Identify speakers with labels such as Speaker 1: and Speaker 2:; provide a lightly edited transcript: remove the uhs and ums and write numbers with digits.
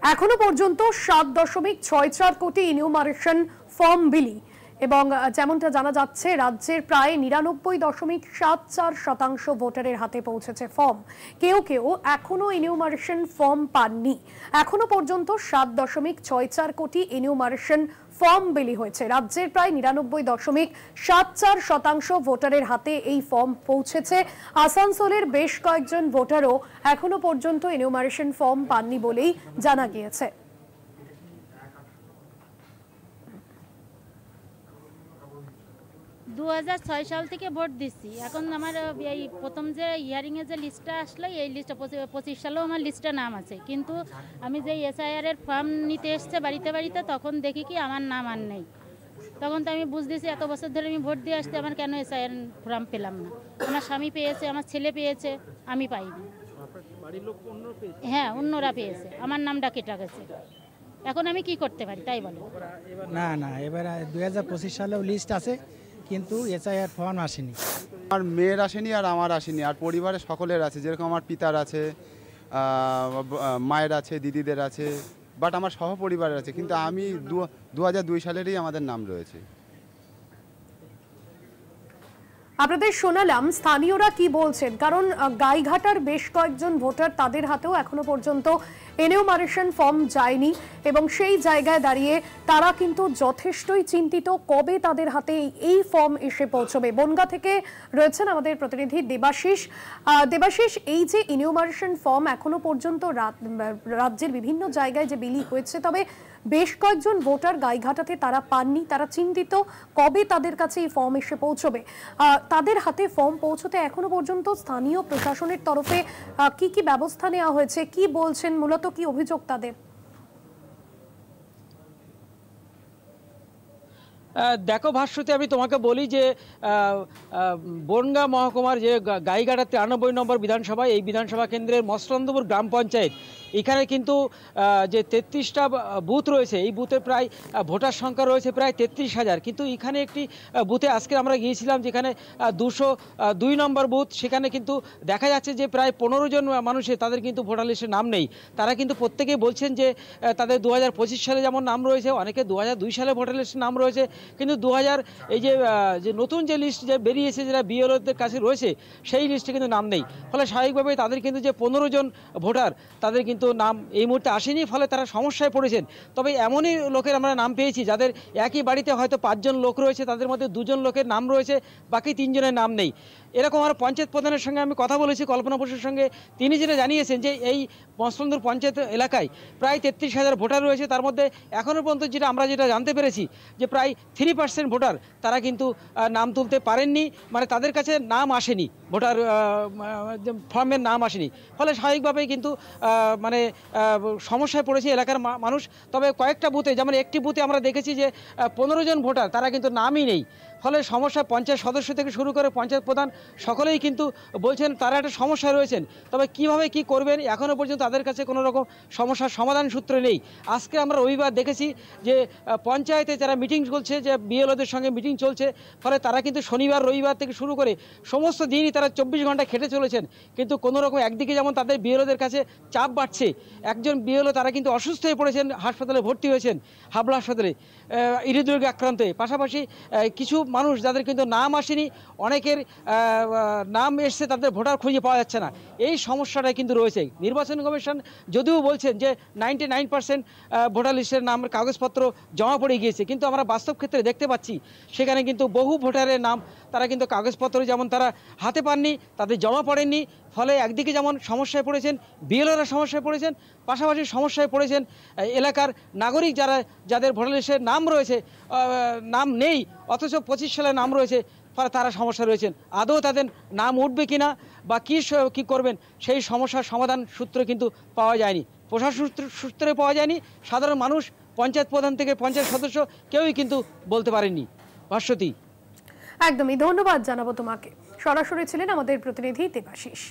Speaker 1: এখনো পর্যন্ত 7.64 কোটি ইনিউমারেশন ফর্ম বিলি এবং যেমনটা জানা যাচ্ছে রাজ্যের প্রায় 99.74% ভোটারের হাতে পৌঁছেছে ফর্ম। কেউ কেউ এখনো ইনিউমারেশন ফর্ম পাননি। এখনো পর্যন্ত 7.64 কোটি ইনিউমারেশন ফর্ম বিলি হয়েছে। রাজ্যের প্রায় 99.74% ভোটারের হাতে এই ফর্ম পৌঁছেছে। আসানসোলের বেশ কয়েকজন ভোটারও এখনো পর্যন্ত ইনিউমারেশন ফর্ম পাননি বলেই জানা গিয়েছে।
Speaker 2: দু 2006 সাল থেকে ভোট দিচ্ছি। এখন আমার এই প্রথম যে হিয়ারিংয়ে যে লিস্টটা আসলো, এই লিস্টটা 25 সালেও আমার লিস্টে নাম আছে, কিন্তু আমি যে SIR এর ফর্ম নিতে এসছে বাড়িতে বাড়িতে, তখন দেখি কি আমার নাম আর নেই। তখন তো আমি বুঝতেছি এত বছর ধরে আমি ভোট দিয়ে আসছি, আমার কেন SIR ফর্ম পেলাম না। আমার স্বামী পেয়েছে, আমার ছেলে পেয়েছে, আমি পাইনি। হ্যাঁ, অন্যরা পেয়েছে, আমার নামটা কেটে গেছে। এখন আমি কি করতে পারি তাই বলো।
Speaker 3: না এবার 2025 সালেও লিস্ট আছে, কিন্তু SIR ফর্ম আসেনি।
Speaker 4: আমার মেয়ের আসেনি আর আমার আসেনি, আর পরিবারে সকলের আছে, যেরকম আমার পিতার আছে, মায়ের আছে, দিদিদের আছে, বাট আমার সহপরিবারের আছে, কিন্তু আমি 2002 সালেরই আমাদের নাম রয়েছে।
Speaker 1: আপনাদের শোনালাম স্থানীয়রা কি বলছেন, কারণ গাইঘাটার বেশ কয়েকজন ভোটার তাদের হাতেও এখনো পর্যন্ত এনিউমারেশন ফর্ম যায়নি এবং সেই জায়গায় দাঁড়িয়ে তারা কিন্তু যথেষ্টই চিন্তিত কবে তাদের হাতে এই ফর্ম এসে পৌঁছবে। বনগাঁ থেকে রয়েছেন আমাদের প্রতিনিধি দেবাশিস। এই যে এনিউমারেশন ফর্ম এখনো পর্যন্ত রাজ্যের বিভিন্ন জায়গায় যে বিলি হয়েছে, তবে বেশ কয়েকজন ভোটার গাইঘাটাতে তারা পাননি, তারা চিন্তিত কবে তাদের কাছে এই ফর্ম এসে পৌঁছবে। তাদের হাতে ফর্ম পৌঁছতে এখনো পর্যন্ত স্থানীয় প্রশাসনের তরফে কি কি ব্যবস্থা নেওয়া হয়েছে, কি বলছেন, মূলত কি অভিযোগ তাদের?
Speaker 5: দেখো ভাস্বতী, আমি তোমাকে বলি যে বনগাঁ মহকুমার যে গাইঘাটা 93 নম্বর বিধানসভা, এই বিধানসভা কেন্দ্রের মস্তন্দপুর গ্রাম পঞ্চায়েত, এখানে কিন্তু যে 33টা বুথ রয়েছে, এই বুথে প্রায় ভোটার সংখ্যা রয়েছে প্রায় 33,000। কিন্তু এখানে একটি বুথে আজকে আমরা গিয়েছিলাম যেখানে 202 নম্বর বুথ, সেখানে কিন্তু দেখা যাচ্ছে যে প্রায় 15 জন মানুষের তাদের কিন্তু ভোটার লিস্টে নাম নেই। তারা কিন্তু প্রত্যেকেই বলছেন যে তাদের 2025 সালে যেমন নাম রয়েছে, অনেকে 2002 সালে ভোটার লিস্টে নাম রয়েছে, কিন্তু 2000 এই যে নতুন যে লিস্ট যে বেরিয়েছে যেটা BLOদের কাছে রয়েছে, সেই লিস্টে কিন্তু নাম নেই। ফলে স্বাভাবিকভাবেই তাদের কিন্তু যে 15 জন ভোটার তাদের কিন্তু নাম এই মুহূর্তে আসেনি, ফলে তারা সমস্যায় পড়েছেন। তবে এমনই লোকের আমরা নাম পেয়েছি যাদের একই বাড়িতে হয়তো 5 জন লোক রয়েছে, তাদের মধ্যে 2 জন লোকের নাম রয়েছে, বাকি 3 জনের নাম নেই। এরকম আমার পঞ্চায়েত প্রধানের সঙ্গে আমি কথা বলেছি, কল্পনা বসুর সঙ্গে। তিনি যেটা জানিয়েছেন যে এই মস্তন্দপুর পঞ্চায়েত এলাকায় প্রায় 33,000 ভোটার রয়েছে, তার মধ্যে এখনও পর্যন্ত আমরা যেটা জানতে পেরেছি যে প্রায় 3% ভোটার তারা কিন্তু নাম তুলতে পারেননি, মানে তাদের কাছে নাম আসেনি, ভোটার ফর্মের নাম আসেনি। ফলে স্বাভাবিকভাবেই কিন্তু মানে সমস্যায় পড়েছে এলাকার মানুষ। তবে কয়েকটা বুথে, যেমন একটি বুথে আমরা দেখেছি যে 15 জন ভোটার তারা কিন্তু নামই নেই। ফলে সমস্যা পঞ্চায়েত সদস্য থেকে শুরু করে পঞ্চায়েত প্রধান সকলেই কিন্তু বলছেন তারা একটা সমস্যায় রয়েছেন। তবে কিভাবে কি করবেন এখনও পর্যন্ত তাদের কাছে কোনো রকম সমস্যার সমাধান সূত্র নেই। আজকে আমরা রবিবার দেখেছি যে পঞ্চায়েতে যারা মিটিং চলছে, যে BLOদের সঙ্গে মিটিং চলছে, ফলে তারা কিন্তু শনিবার রবিবার থেকে শুরু করে সমস্ত দিনই তারা 24 ঘন্টা খেটে চলেছেন। কিন্তু কোনো রকম একদিকে যেমন তাদের BLOদের কাছে চাপ বাড়ছে, একজন BLO তারা কিন্তু অসুস্থ হয়ে পড়েছেন, হাসপাতালে ভর্তি হয়েছেন, হাবড়া হাসপাতালে হৃদরোগে আক্রান্ত। পাশাপাশি কিছু মানুষ যাদের কিন্তু নাম আসেনি, অনেকের নাম এসছে, তাদের ভোটার খুঁজে পাওয়া যাচ্ছে না। এই সমস্যাটাই কিন্তু রয়েছে। নির্বাচন কমিশন যদিও বলছেন যে 99% ভোটার লিস্টের নামের কাগজপত্র জমা পড়ে গিয়েছে, কিন্তু আমরা বাস্তব ক্ষেত্রে দেখতে পাচ্ছি সেখানে কিন্তু বহু ভোটারের নাম তারা কিন্তু কাগজপত্র যেমন তারা হাতে পাননি, তাদের জমা পড়েননি। ফলে একদিকে যেমন সমস্যায় পড়েছেন BLOরা, সমস্যায় পড়েছেন, পাশাপাশি সমস্যায় পড়েছেন এলাকার নাগরিক যাদের ভোটার লিস্টের নাম রয়েছে, নাম নেই অথচ 25 সালে নাম রয়েছে, ফলে তারা সমস্যা রয়েছেন। আদৌ তাদের নাম উঠবে কিনা বা কী করবেন, সেই সমস্যার সমাধান সূত্র কিন্তু পাওয়া যায়নি, প্রশাসন সূত্রে পাওয়া যায়নি। সাধারণ মানুষ, পঞ্চায়েত প্রধান থেকে পঞ্চায়েত সদস্য কেউই কিন্তু বলতে পারেননি। ভাস্বতী,
Speaker 1: একদমই ধন্যবাদ জানাবো তোমাকে। সরাসরি ছিলেন আমাদের প্রতিনিধি দেবাশিস।